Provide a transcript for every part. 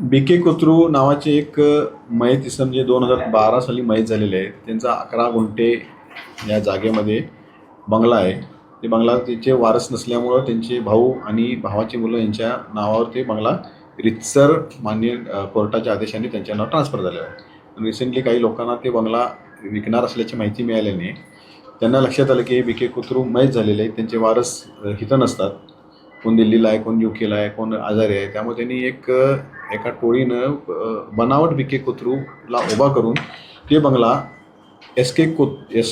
BK. कोथरू नावाचे एक मयत इसम जे 2012 साली मयत झालेले आहेत. त्यांचा 11 गुंठे या जागेमध्ये बंगला आहे. ते बंगला त्यांचे वारस नसल्यामुळं त्यांचे भाऊ आणि भावाची मुलं यांच्या नावावर ते बंगला रितसर मान्य कोर्टाच्या आदेशाने त्यांच्या नावावर ट्रान्सफर झालेला आहे. रिसेंटली काही लोकांना ते बंगला विकणार असल्याची माहिती मिळाल्याने त्यांना लक्षात आलं की बी.के. कोथरू मयत झालेले आहेत. त्यांचे वारस इथं नसतात. कोण दिल्लीला आहे, कोण UK ला आहे, कोण आजारी आहे. त्यामुळे त्यांनी एका टोळीनं बनावट बी.के. कोथरूला उभा करून ते बंगला एस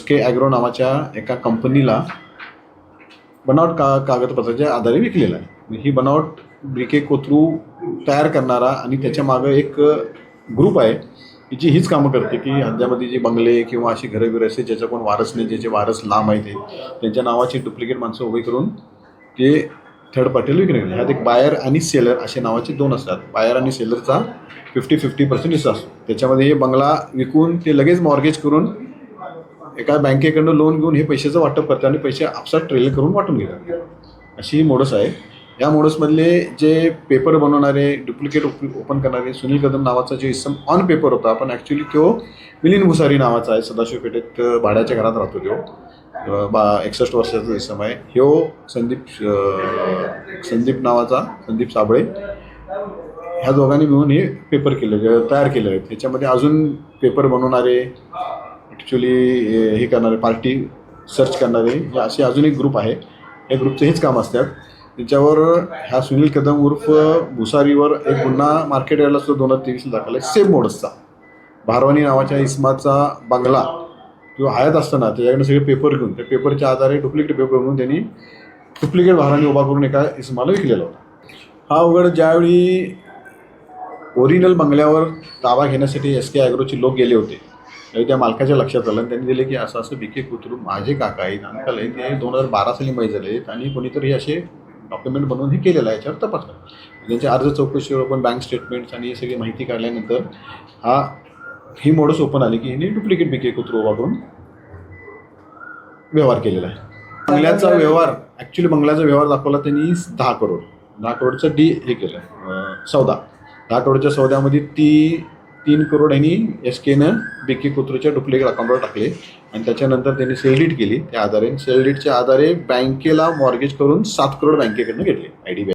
के ॲग्रो नावाच्या एका कंपनीला बनावट कागदपत्राच्या आधारे विकलेला आहे. ही बनावट बी.के. कोथरू तयार करणारा आणि त्याच्या मागं एक ग्रुप आहे जी हीच कामं करते की हद्यामध्ये जे बंगले किंवा अशी घरं बिरं असते ज्याचा कोण वारस नाही, ज्याचे वारस लांब आहे त्यांच्या नावाची डुप्लिकेट माणसं उभी करून ते थर्ड पार्टीला विक्री करतात. ह्यात एक बायर आणि सेलर असे नावाचे दोन असतात. बायर आणि सेलरचा 50-50% हिस्सा असतो. त्याच्यामध्ये हे बंगला विकून ते लगेच मॉर्गेज करून एका बँकेकडनं लोन घेऊन हे पैशाचं वाटप करतात आणि पैसे आपसात ट्रेल करून वाटून घेतात. अशी ही मोडस आहे. या मोडसमधले जे पेपर बनवणारे, डुप्लिकेट ओपन करणारे सुनील कदम नावाचा जो इसम ऑन पेपर होता, पण ॲक्च्युली तो मिलिंद भुसारी नावाचा आहे. सदाशिव पेठेत भाड्याच्या घरात राहतो तो. 61 वर्षाचा इसम आहे. ह्यो संदीप नावाचा संदीप साबळे, ह्या दोघांनी मिळून हे पेपर तयार केले आहेत. ह्याच्यामध्ये अजून पेपर बनवणारे, ॲक्च्युली हे करणारे, पार्टी सर्च करणारे असे अजून एक ग्रुप आहे. या ग्रुपचं हेच काम असतात. त्याच्यावर ह्या सुनील कदम उर्फ भुसारीवर एक गुन्हा मार्केट यार्डला सुद्धा 2023 दाखल आहे. सेम मोडसचा भारवानी नावाच्या इसमाचा बंगला किंवा हयात असताना त्याच्याकडे सगळे पेपर घेऊन त्या पेपरच्या आधारे डुप्लिकेट पेपर म्हणून त्यांनी डुप्लिकेट भारवानी उभा करून एका इसमाला विकलेला होता. हा उघड ज्यावेळी ओरिजिनल बंगल्यावर ताबा घेण्यासाठी SK ॲग्रोचे लोक गेले होते त्यावेळी त्या मालकाच्या लक्षात आलं आणि त्यांनी दिले की असं बी.के. कोथरू माझे काका आहेत, अंकल आहेत, ते 2012 साली मयत झाले आहेत आणि कोणीतरी असे डॉक्युमेंट बनवून हे केलेलं आहे. याच्यावर तपासलं. त्यांच्या अर्ज चौकशीवर पण बँक स्टेटमेंट्स आणि ही सगळी माहिती काढल्यानंतर ही मोडस ओपन आली की हिने डुप्लिकेट बी.के. कोथरू उभा करून व्यवहार केलेला आहे. बंगल्याचा व्यवहार बंगल्याचा व्यवहार दाखवला त्यांनी 10 करोडचं हे केलं सौदा. 10 करोडच्या सौद्यामध्ये 3 करोड यांनी SKनं बी.के. कोथरूच्या डुप्लिकेट अकाउंटवर टाकले आणि त्याच्यानंतर त्यांनी सेल डीड केली. त्या आधारे सेल डीडच्या आधारे बँकेला मॉर्गेज करून 7 करोड बँकेकडनं घेतले.